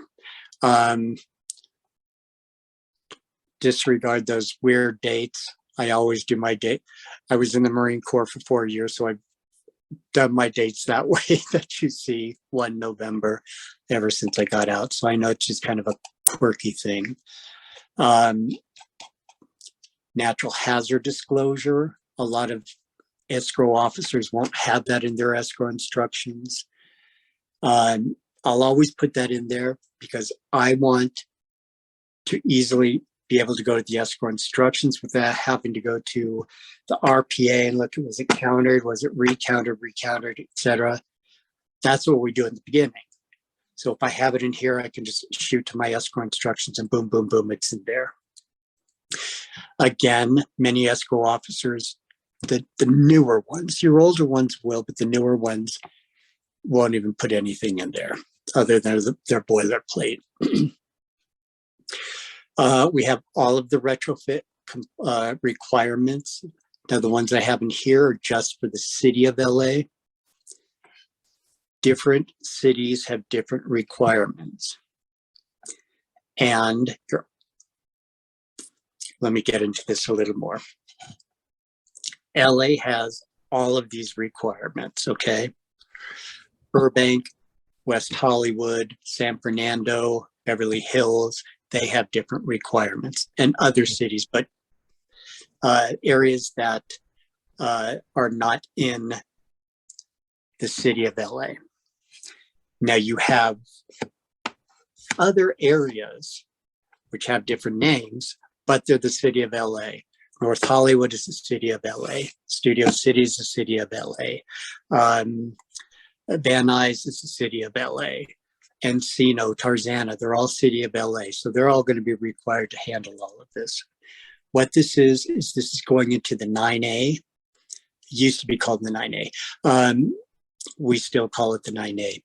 Disregard those weird dates. I always do my date. I was in the Marine Corps for 4 years, so I've done my dates that way that you see 1 November ever since I got out. So I know it's just kind of a quirky thing. Natural hazard disclosure. A lot of escrow officers won't have that in their escrow instructions. I'll always put that in there because I want to easily be able to go to the escrow instructions without having to go to the RPA and look, was it countered, was it recounted, etc. That's what we do in the beginning. So if I have it in here, I can just shoot to my escrow instructions and boom, boom, boom, it's in there. Again, many escrow officers, the newer ones, your older ones will, but the newer ones won't even put anything in there other than their boilerplate. We have all of the retrofit requirements. Now, the ones I have in here are just for the city of LA. Different cities have different requirements. And let me get into this a little more. LA has all of these requirements, okay? Burbank, West Hollywood, San Fernando, Beverly Hills, they have different requirements, and other cities, but areas that are not in the city of LA. Now you have other areas which have different names, but they're the city of LA. North Hollywood is the city of LA. Studio City is the city of LA. Van Nuys is the city of LA. Encino, Tarzana, they're all city of LA. So they're all going to be required to handle all of this. What this is this is going into the 9A. It used to be called the 9A. We still call it the 9A.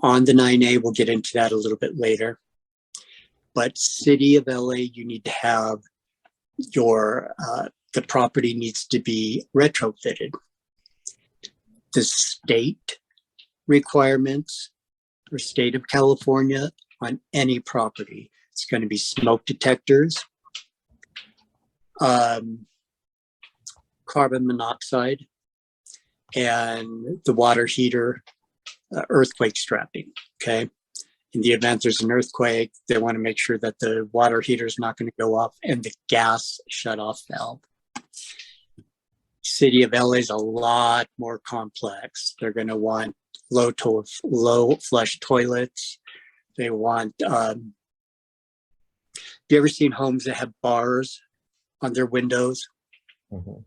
On the 9A, we'll get into that a little bit later. But city of LA, you need to have your, the property needs to be retrofitted. The state requirements for state of California on any property, it's going to be smoke detectors, carbon monoxide, and the water heater, earthquake strapping, okay? In the event there's an earthquake, they want to make sure that the water heater is not going to go off and the gas shut-off valve. City of LA is a lot more complex. They're going to want low flush toilets. They want, have you ever seen homes that have bars on their windows? Mhm.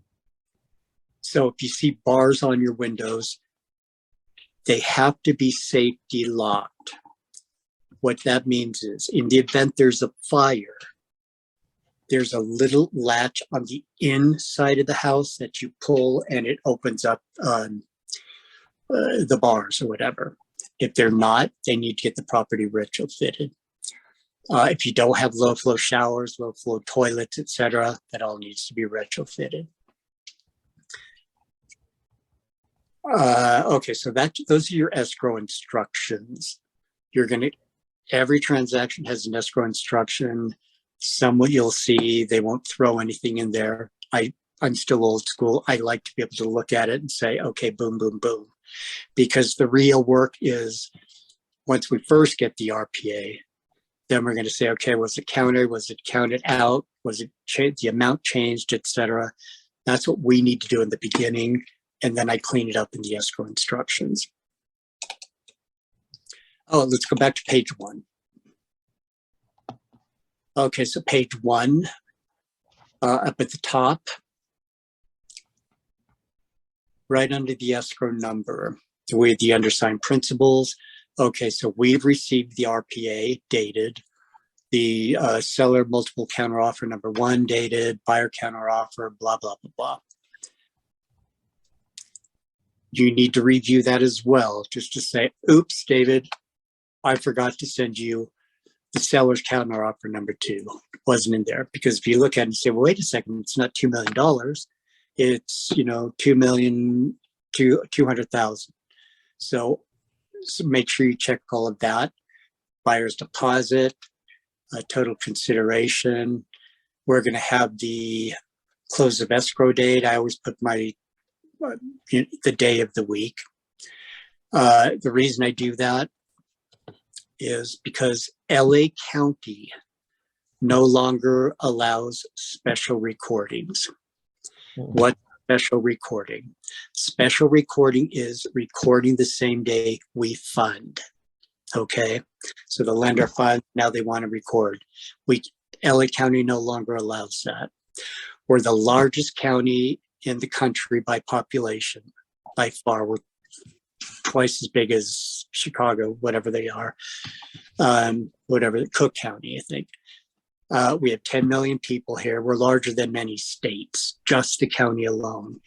So if you see bars on your windows, they have to be safety locked. What that means is, in the event there's a fire, there's a little latch on the inside of the house that you pull and it opens up the bars or whatever. If they're not, they need to get the property retrofitted. If you don't have low flow showers, low flow toilets, etc., that all needs to be retrofitted. Okay, so those are your escrow instructions. You're going to, every transaction has an escrow instruction. Somewhat you'll see they won't throw anything in there. I'm still old school. I like to be able to look at it and say, okay, boom, boom, boom. Because the real work is once we first get the RPA, then we're going to say, okay, was it counted? Was it counted out? Was it the amount changed, etc.? That's what we need to do in the beginning. And then I clean it up in the escrow instructions. Oh, let's go back to page 1. Okay, so page 1, up at the top, right under the escrow number, with the undersigned principals. Okay, so we've received the RPA dated, the seller multiple counteroffer number 1 dated, buyer counteroffer, blah, blah, blah, blah. You need to review that as well, just to say, oops, David, I forgot to send you the seller's counteroffer number 2. Wasn't in there. Because if you look at it and say, well, wait a second, it's not $2 million. It's, $2,200,000. So make sure you check all of that. Buyer's deposit, total consideration. We're going to have the close of escrow date. I always put my the day of the week. The reason I do that is because LA County no longer allows special recordings. What special recording? Special recording is recording the same day we fund. Okay, so the lender fund, now they want to record. LA County no longer allows that. We're the largest county in the country by population, by far. We're twice as big as Chicago, whatever they are, Cook County, I think. We have 10 million people here. We're larger than many states, just the county alone.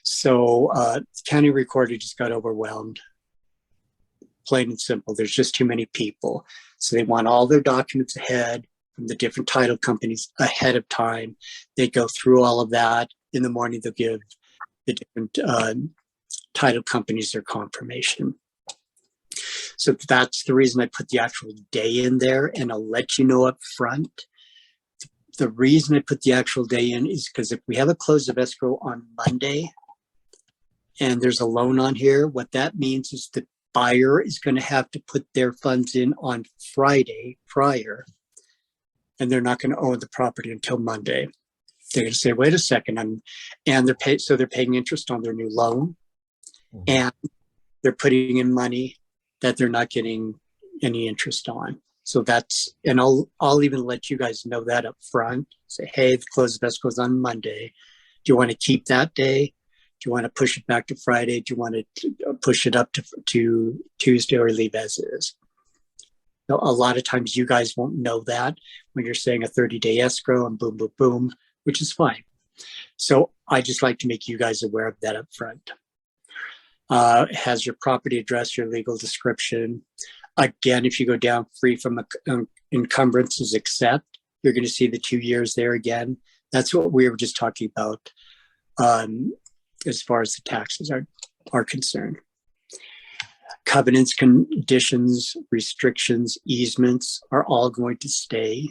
So the county recorder just got overwhelmed, plain and simple. There's just too many people. So they want all their documents ahead from the different title companies ahead of time. They go through all of that. In the morning, they'll give the different title companies their confirmation. So that's the reason I put the actual day in there, and I'll let you know up front. The reason I put the actual day in is because if we have a close of escrow on Monday and there's a loan on here, what that means is the buyer is going to have to put their funds in on Friday prior, and they're not going to own the property until Monday. They're going to say, wait a second, and they're paying interest on their new loan, and they're putting in money that they're not getting any interest on. So that's, and I'll even let you guys know that up front. Say, hey, the close of escrow is on Monday. Do you want to keep that day? Do you want to push it back to Friday? Do you want to push it up to Tuesday or leave as is? Now, a lot of times you guys won't know that when you're saying a 30-day escrow and boom, boom, boom, which is fine. So I just like to make you guys aware of that up front. It has your property address, your legal description. Again, if you go down free from encumbrances except, you're going to see the 2 years there again. That's what we were just talking about as far as the taxes are concerned. Covenants, conditions, restrictions, easements are all going to stay.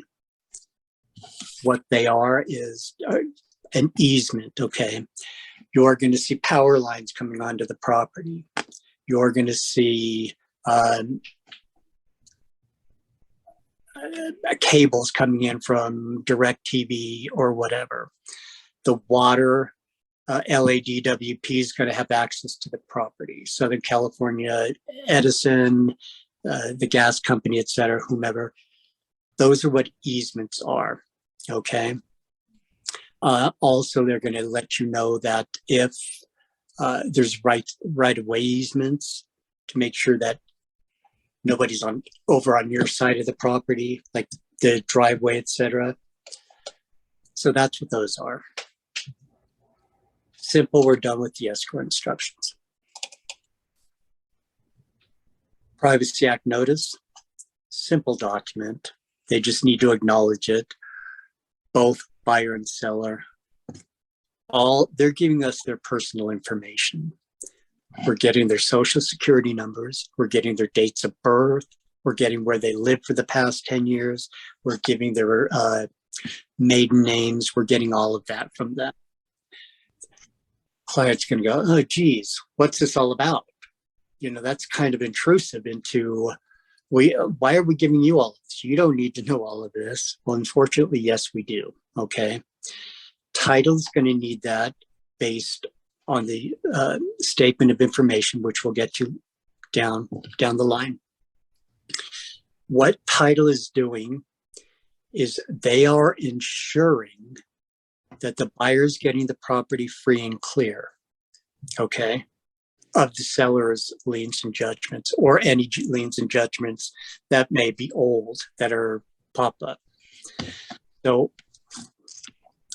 What they are is an easement, okay? You're going to see power lines coming onto the property. You're going to see cables coming in from DirecTV or whatever. The water, LADWP is going to have access to the property. Southern California, Edison, the gas company, et cetera, whomever. Those are what easements are, okay? Also, they're going to let you know that if there's right-of-way easements, to make sure that nobody's over on your side of the property, like the driveway, etc. So that's what those are. Simple, we're done with the escrow instructions. Privacy Act notice, simple document. They just need to acknowledge it. Both buyer and seller, they're giving us their personal information. We're getting their social security numbers. We're getting their dates of birth. We're getting where they lived for the past 10 years. We're giving their maiden names. We're getting all of that from them. Client's going to go, oh, geez, what's this all about? You know, that's kind of intrusive into, why are we giving you all of this? You don't need to know all of this. Well, unfortunately, yes, we do. Okay. Title's going to need that based on the statement of information, which we'll get to down the line. What title is doing is they are ensuring that the buyer's getting the property free and clear, okay, of the seller's liens and judgments, or any liens and judgments that may be old that are pop up. So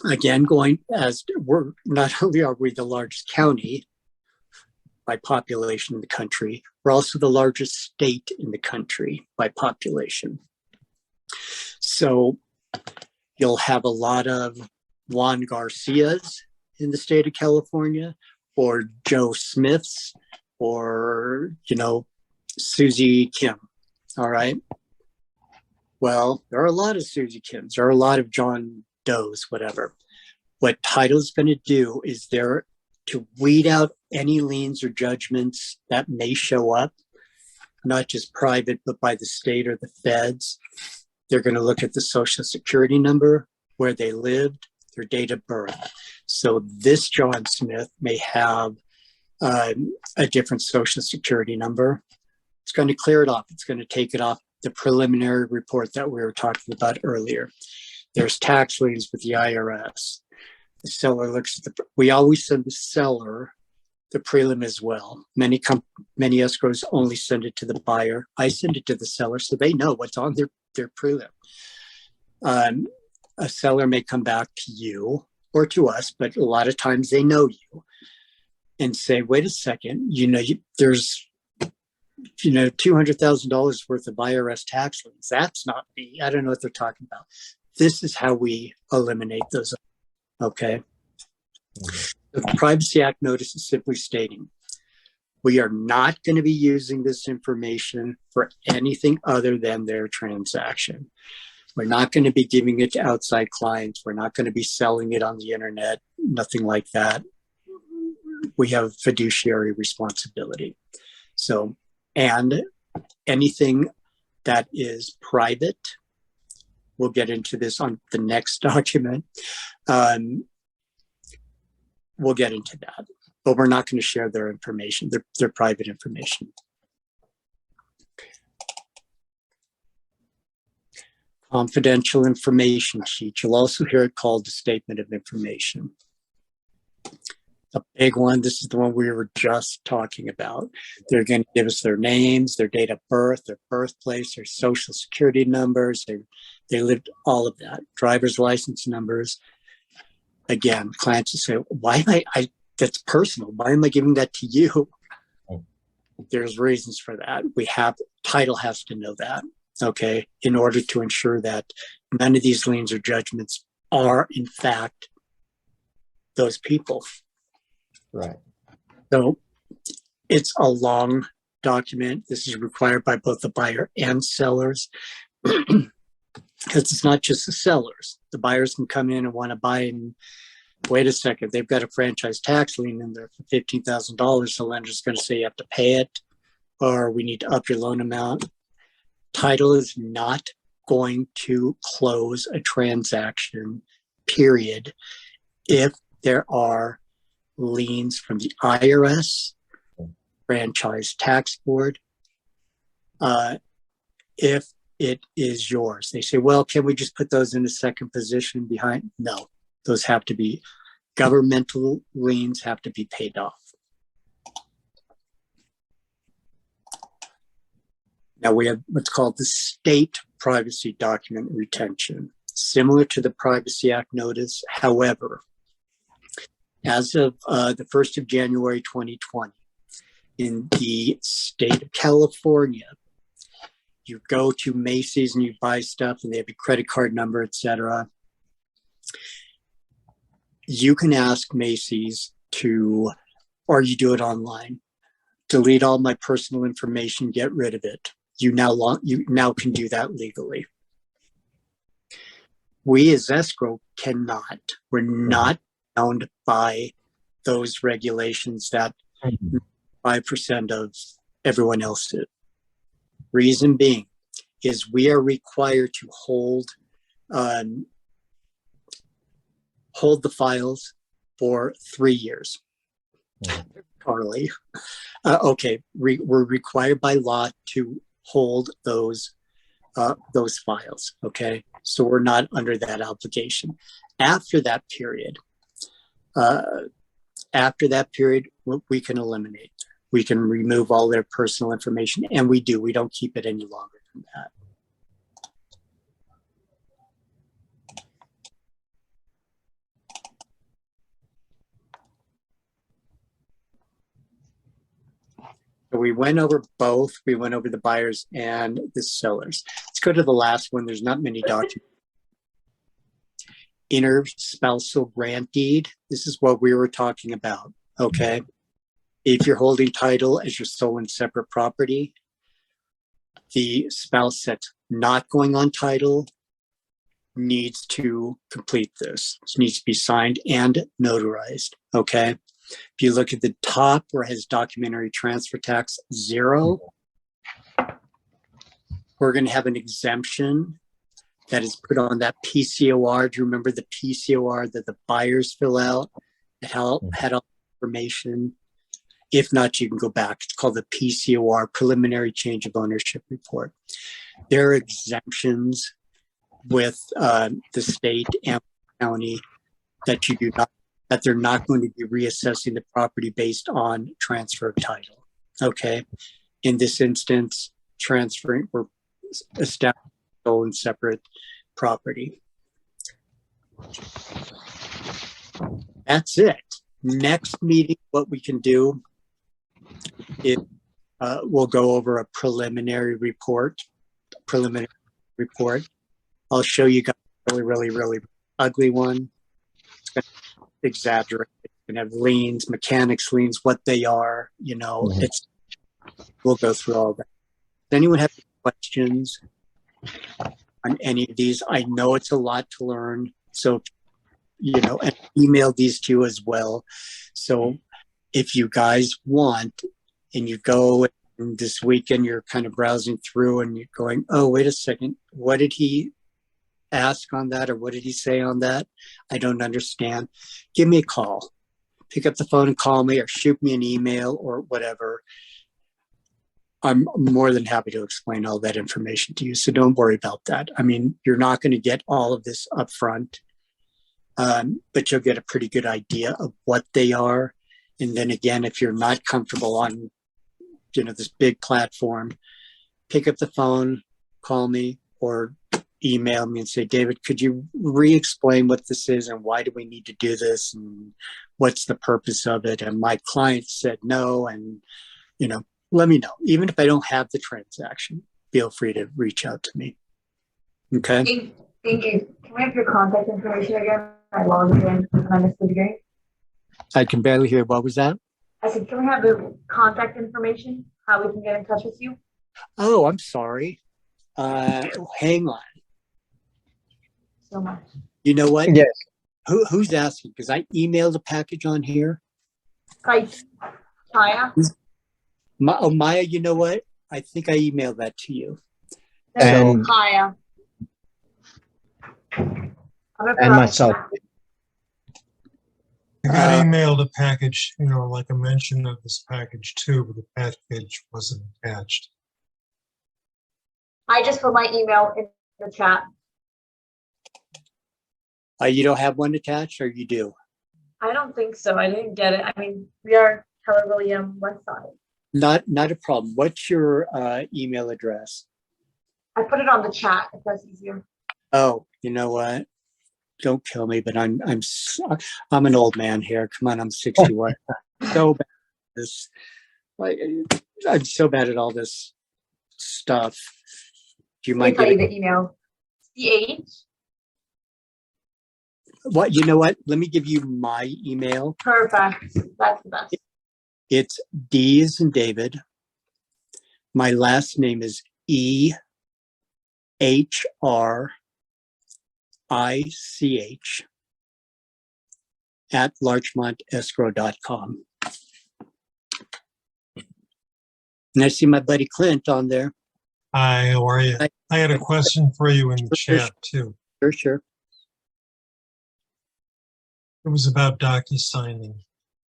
again, we're not only are we the largest county by population in the country, we're also the largest state in the country by population. So you'll have a lot of Juan Garcias in the state of California, or Joe Smiths, or, you know, Susie Kim. All right. Well, there are a lot of Susie Kims. There are a lot of John Does, whatever. What title's going to do is they're to weed out any liens or judgments that may show up, not just private, but by the state or the feds. They're going to look at the social security number, where they lived, their date of birth. So this John Smith may have a different social security number. It's going to clear it off. It's going to take it off the preliminary report that we were talking about earlier. There's tax liens with the IRS. The seller looks at we always send the seller the prelim as well. Many escrows only send it to the buyer. I send it to the seller so they know what's on their prelim. A seller may come back to you or to us, but a lot of times they know you and say, wait a second, there's $200,000 worth of IRS tax liens. That's not me. I don't know what they're talking about. This is how we eliminate those. Okay. The Privacy Act notice is simply stating, we are not going to be using this information for anything other than their transaction. We're not going to be giving it to outside clients. We're not going to be selling it on the internet, nothing like that. We have fiduciary responsibility. So, and anything that is private, we'll get into this on the next document. We'll get into that, but we're not going to share their information, their private information. Confidential information sheet. You'll also hear it called the statement of information. A big one. This is the one we were just talking about. They're going to give us their names, their date of birth, their birthplace, their social security numbers. They lived all of that. Driver's license numbers. Again, clients will say, why am I that's personal. Why am I giving that to you? There's reasons for that. Title has to know that, okay, in order to ensure that none of these liens or judgments are, in fact, those people. Right. So it's a long document. This is required by both the buyer and sellers. Because it's not just the sellers. The buyers can come in and want to buy and wait a second, they've got a franchise tax lien in there for $15,000. The lender's going to say you have to pay it, or we need to up your loan amount. Title is not going to close a transaction, period, if there are liens from the IRS, franchise tax board, if it is yours. They say, well, can we just put those in a second position behind? No, those have to be, governmental liens have to be paid off. Now we have what's called the state privacy document retention, similar to the Privacy Act notice. However, as of the 1st of January 2020, in the state of California, you go to Macy's and you buy stuff and they have your credit card number, etc. You can ask Macy's to, or you do it online, delete all my personal information, get rid of it. You now can do that legally. We as Escrow cannot. We're not bound by those regulations that 5% of everyone else is. Reason being is we are required to hold the files for 3 years. Carly. Okay, we're required by law to hold those files. Okay, so we're not under that obligation. After that period, we can eliminate. We can remove all their personal information, and we do. We don't keep it any longer than that. So we went over both. We went over the buyers and the sellers. Let's go to the last one. There's not many documents. Inter spousal grant deed. This is what we were talking about. Okay. If you're holding title as your sole and separate property, the spouse that's not going on title needs to complete this. This needs to be signed and notarized. Okay. If you look at the top where it has documentary transfer tax 0, we're going to have an exemption that is put on that PCOR. Do you remember the PCOR that the buyers fill out? It had all the information. If not, you can go back. It's called the PCOR, Preliminary Change of Ownership Report. There are exemptions with the state and county that you do not, that they're not going to be reassessing the property based on transfer of title. Okay. In this instance, transferring or establishing sole and separate property. That's it. Next meeting, what we can do is we'll go over a preliminary report. I'll show you guys a really ugly one. It's going to exaggerate. It's going to have liens, mechanics liens, what they are, you know, we'll go through all that. Does anyone have any questions? on any of these. I know it's a lot to learn. So, and email these to you as well. So if you guys want, and you go and this weekend, you're kind of browsing through and you're going, oh, wait a second, what did he ask on that? Or what did he say on that? I don't understand. Give me a call. Pick up the phone and call me, or shoot me an email or whatever. I'm more than happy to explain all that information to you. So don't worry about that. I mean, you're not going to get all of this up front, but you'll get a pretty good idea of what they are. And then again, if you're not comfortable on, this big platform, pick up the phone, call me, or email me and say, David, could you re-explain what this is and why do we need to do this and what's the purpose of it? And my client said no, and let me know. Even if I don't have the transaction, feel free to reach out to me. Okay. Thank you. Can we have your contact information again? I logged in and I missed the beginning. I can barely hear. What was that? I said, can we have the contact information? How we can get in touch with you? Oh, I'm sorry. Hang on. So much. You know what? Yes. Who's asking? Because I emailed a package on here. Hi, Kaya. Maya, you know what? I think I emailed that to you. And- Kaya. And myself. I got emailed a package, like a mention of this package too, but the package wasn't attached. I just put my email in the chat. You don't have one attached, or you do? I don't think so. I didn't get it. I mean, we are Keller William West Side. Not a problem. What's your email address? I put it on the chat if that's easier. Oh, you know what? Don't kill me, but I'm an old man here. Come on, I'm 61. So bad at this. I'm so bad at all this stuff. Do you mind Let me tell giving you the email. CH. what? You know what? Let me give you my email. Perfect. That's the best. It's D as in David. My last name is EHRICH at larchmontescrow.com. And I see my buddy Clint on there. Hi, how are you? I had a question for you in the chat too. Sure. It was about docu-signing.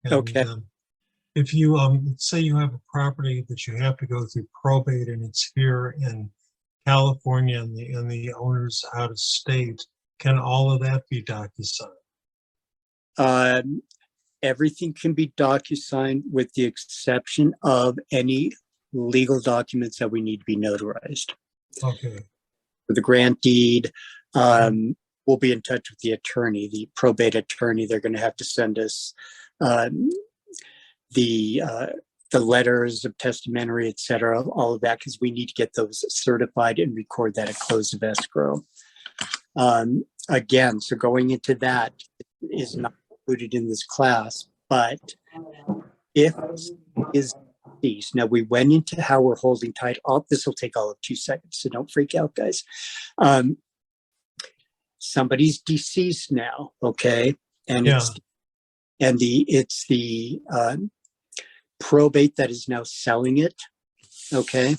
And, Okay. if you, let's say you have a property that you have to go through probate and it's here in California and the owner's out of state, can all of that be docu-signed? Everything can be DocuSigned with the exception of any legal documents that we need to be notarized. Okay. For the grant deed, we'll be in touch with the attorney, the probate attorney. They're going to have to send us the letters of testamentary, et cetera, all of that, because we need to get those certified and record that at close of escrow. Again, so going into that is not included in this class, but if is deceased. Now we went into how we're holding title. This will take all of 2 seconds, so don't freak out, guys. Somebody's deceased now, okay, and it's the probate that is now selling it, okay.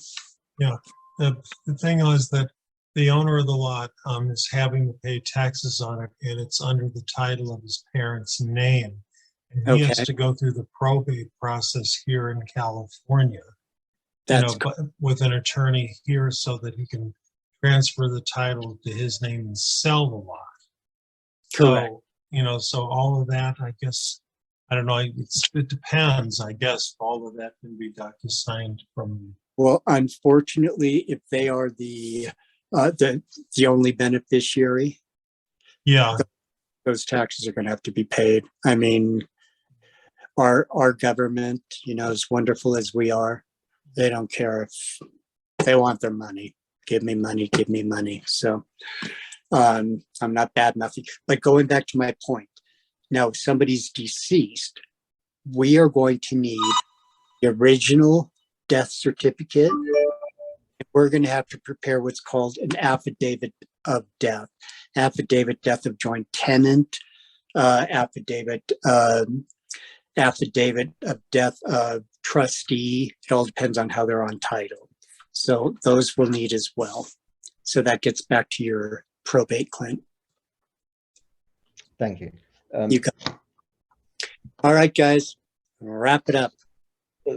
Yeah. The thing is that the owner of the lot is having to pay taxes on it, and it's under the title of his parents' name. And he has to go through the probate process here in California, but with an attorney here so that he can transfer the title to his name and sell the lot. Correct. So, so all of that, I guess, I don't know, it depends, I guess, all of that can be docu-signed from. Well, unfortunately, if they are the only beneficiary, those taxes are going to have to be paid. I mean, our government, as wonderful as we are, they don't care if they want their money. Give me money, give me money. So I'm not bad enough. But going back to my point, now if somebody's deceased, we are going to need the original death certificate. we're going to have to prepare what's called an affidavit of death, death of joint tenant, affidavit of death of trustee. It all depends on how they're on title. So those we'll need as well. So that gets back to your probate, Clint. Thank you. You got. All right, guys, wrap it up.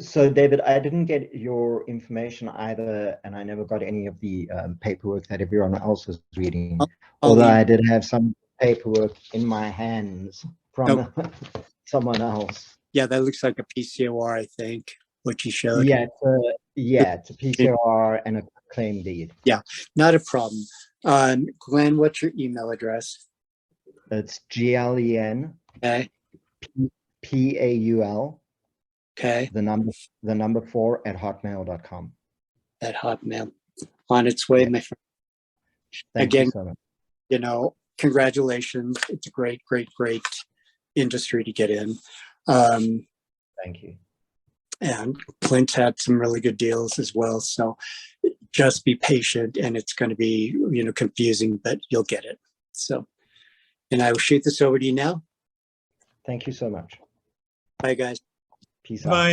So, David, I didn't get your information either, and I never got any of the paperwork that everyone else was reading. Although I did have some paperwork in my hands from someone else. Yeah, that looks like a PCOR, I think, what you showed. Yeah, it's a PCOR and a claim deed. Yeah, not a problem. Glenn, what's your email address? It's GLEN Okay. PAUL. Okay. The number 4 at hotmail.com. At Hotmail. On its way, my friend. Thank Again, you so much. Congratulations. It's a great industry to get in. Thank you. And Clint's had some really good deals as well. So just be patient, and it's going to be, confusing, but you'll get it. So, and I will shoot this over to you now. Thank you so much. Bye, guys. Peace out. Bye.